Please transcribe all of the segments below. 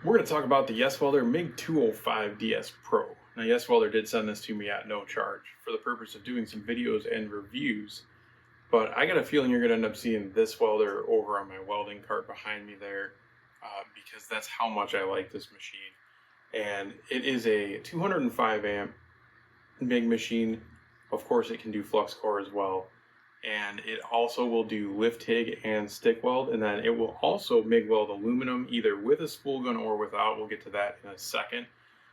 We're going to talk about the YESWELDER MIG-205DS PRO. Now, YesWelder did send this to me at no charge for the purpose of doing some videos and reviews, but I got a feeling you're going to end up seeing this welder over on my welding cart behind me there because that's how much I like this machine. And it is a 205 amp MIG machine. Of course, it can do flux core as well. And it also will do lift TIG and stick weld, and then it will also MIG weld aluminum either with a spool gun or without. We'll get to that in a second.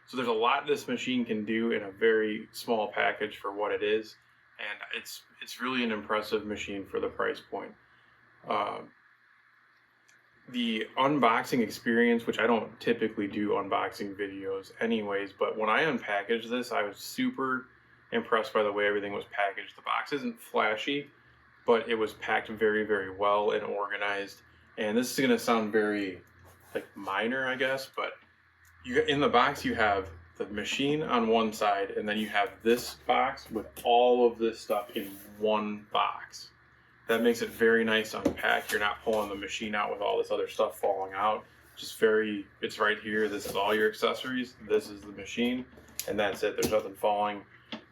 So there's a lot this machine can do in a very small package for what it is, and it's really an impressive machine for the price point. The unboxing experience, which I don't typically do unboxing videos anyways, but when I unpackaged this, I was super impressed by the way everything was packaged. The box isn't flashy, but it was packed very, very well and organized. And this is going to sound very minor, I guess, but in the box you have the machine on one side, and then you have this box with all of this stuff in one box. That makes it very nice to unpack. You're not pulling the machine out with all this other stuff falling out. It's right here. This is all your accessories. This is the machine, and that's it. There's nothing falling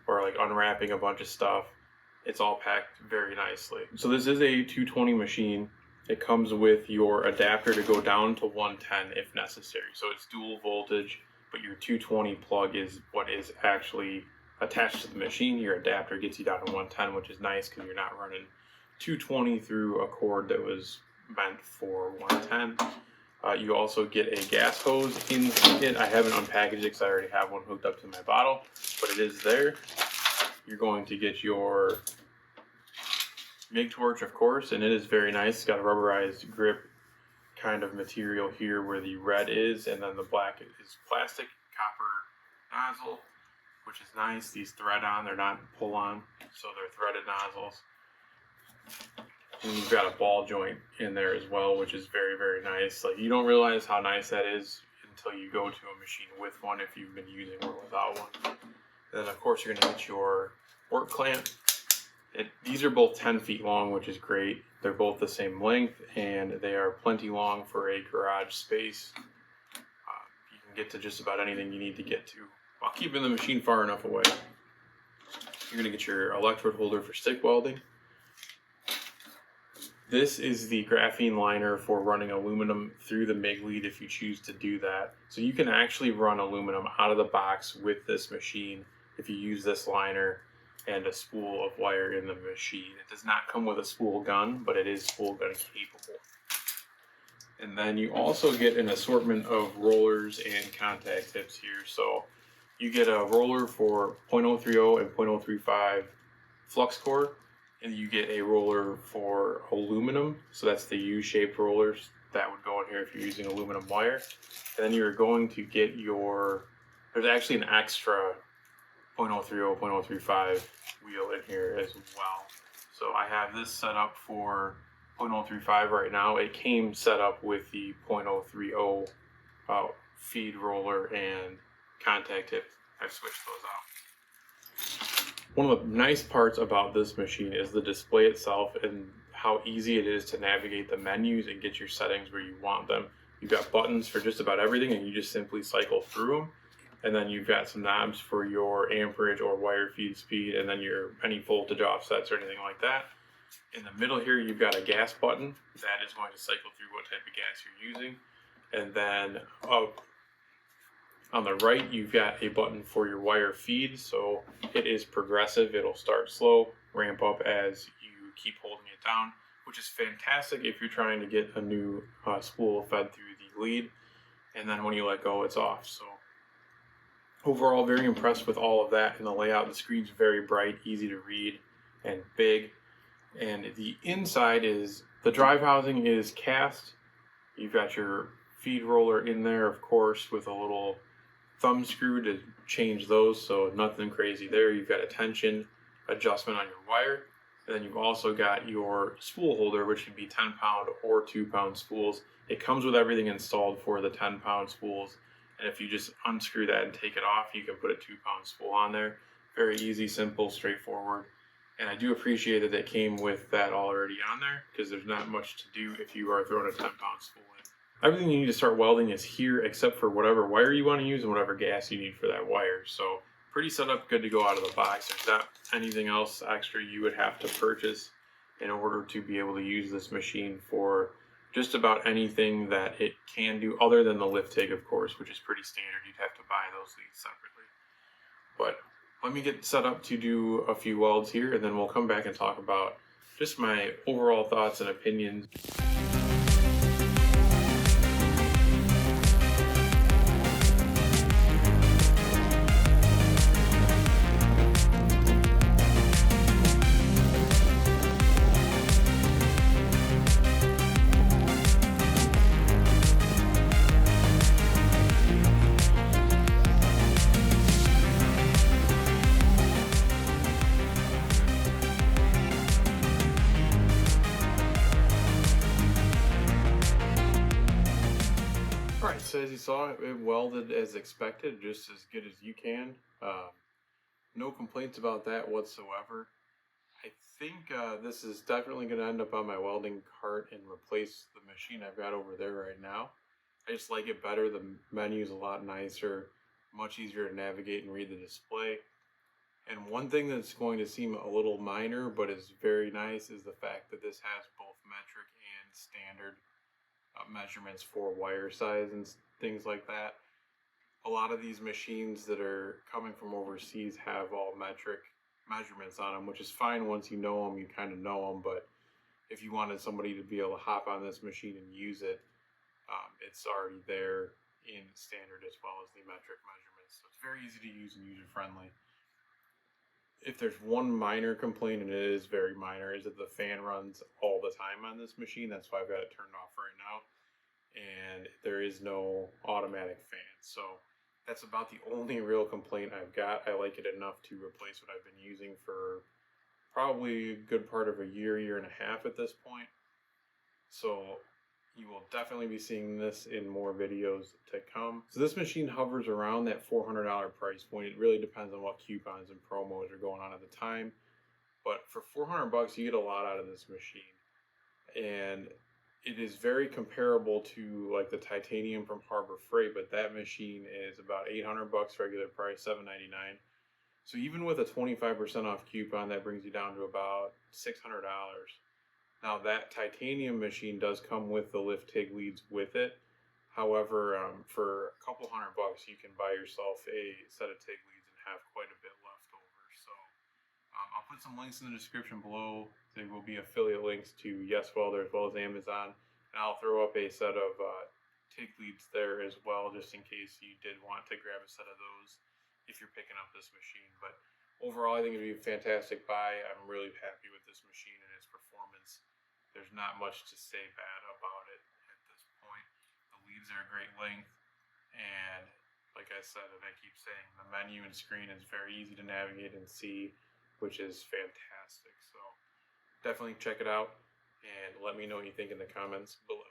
or unwrapping a bunch of stuff. It's all packed very nicely. So this is a 220 machine. It comes with your adapter to go down to 110 if necessary. So it's dual voltage, but your 220 plug is what is actually attached to the machine. Your adapter gets you down to 110, which is nice because you're not running 220 through a cord that was meant for 110. You also get a gas hose in it. I haven't unpackaged it because I already have one hooked up to my bottle, but it is there. You're going to get your MIG torch, of course, and it is very nice. It's got a rubberized grip kind of material here where the red is, and then the black is plastic copper nozzle, which is nice. These thread on, they're not pull on, so they're threaded nozzles. And you've got a ball joint in there as well, which is very, very nice. You don't realize how nice that is until you go to a machine with one if you've been using one without one. And then of course you're going to get your work clamp. These are both 10 feet long, which is great. They're both the same length, and they are plenty long for a garage space. You can get to just about anything you need to get to while keeping the machine far enough away. You're going to get your electrode holder for stick welding. This is the graphene liner for running aluminum through the MIG lead if you choose to do that. So you can actually run aluminum out of the box with this machine if you use this liner and a spool of wire in the machine. It does not come with a spool gun, but it is spool gun capable. And then you also get an assortment of rollers and contact tips here. So you get a roller for 0.030 and 0.035 flux core, and you get a roller for aluminum. So that's the U-shaped rollers that would go in here if you're using aluminum wire. And then you're going to get there's actually an extra 0.030, 0.035 wheel in here as well. So I have this set up for 0.035 right now. It came set up with the 0.030 feed roller and contact tip. I've switched those out. One of the nice parts about this machine is the display itself and how easy it is to navigate the menus and get your settings where you want them. You've got buttons for just about everything, and you just simply cycle through them. And then you've got some knobs for your amperage or wire feed speed, and then any voltage offsets or anything like that. In the middle here, you've got a gas button that is going to cycle through what type of gas you're using. And then on the right, you've got a button for your wire feed. So it is progressive. It'll start slow, ramp up as you keep holding it down, which is fantastic if you're trying to get a new spool fed through the lead. And then when you let go, it's off. So overall, very impressed with all of that, and the layout. The screen's very bright, easy to read, and big. And the inside the drive housing is cast. You've got your feed roller in there, of course, with a little thumb screw to change those, so nothing crazy there. You've got a tension adjustment on your wire. And then you've also got your spool holder, which can be 10-pound or 2-pound spools. It comes with everything installed for the 10-pound spools. And if you just unscrew that and take it off, you can put a 2-pound spool on there. Very easy, simple, straightforward. And I do appreciate that it came with that already on there, because there's not much to do if you are throwing a 10-pound spool in. Everything you need to start welding is here except for whatever wire you want to use and whatever gas you need for that wire. So pretty set up, good to go out of the box. There's not anything else extra you would have to purchase in order to be able to use this machine for just about anything that it can do, other than the lift TIG, of course, which is pretty standard. You'd have to buy those leads separately. But let me get set up to do a few welds here, and then we'll come back and talk about just my overall thoughts and opinions. Alright, so as you saw, it welded as expected, just as good as you can. No complaints about that whatsoever. I think this is definitely going to end up on my welding cart and replace the machine I've got over there right now. I just like it better. The menu's a lot nicer, much easier to navigate and read the display. And one thing that's going to seem a little minor but is very nice is the fact that this has both metric and standard measurements for wire size and things like that. A lot of these machines that are coming from overseas have all metric measurements on them, which is fine once you know them, you kind of know them. But if you wanted somebody to be able to hop on this machine and use it, it's already there in standard as well as the metric measurements. So it's very easy to use and user friendly. If there's one minor complaint, and it is very minor, is that the fan runs all the time on this machine. That's why I've got it turned off right now. And there is no automatic fan. So that's about the only real complaint I've got. I like it enough to replace what I've been using for probably a good part of a year, year and a half at this point. So you will definitely be seeing this in more videos to come. So this machine hovers around that $400 price point. It really depends on what coupons and promos are going on at the time. But for 400 bucks, you get a lot out of this machine. And it is very comparable to like the titanium from Harbor Freight, but that machine is about 800 bucks regular price, $799. So even with a 25% off coupon, that brings you down to about $600. Now that titanium machine does come with the Lift TIG leads with it. However, for a couple $100, you can buy yourself a set of TIG leads and have quite a bit left over. So I'll put some links in the description below. There will be affiliate links to Yeswelder as well as Amazon. And I'll throw up a set of TIG leads there as well, just in case you did want to grab a set of those if you're picking up this machine. But overall, I think it'd be a fantastic buy. I'm really happy with this machine and its performance. There's not much to say bad about it at this point. The leads are a great length, and like I said, and I keep saying, the menu and screen is very easy to navigate and see, which is fantastic. So definitely check it out and let me know what you think in the comments below.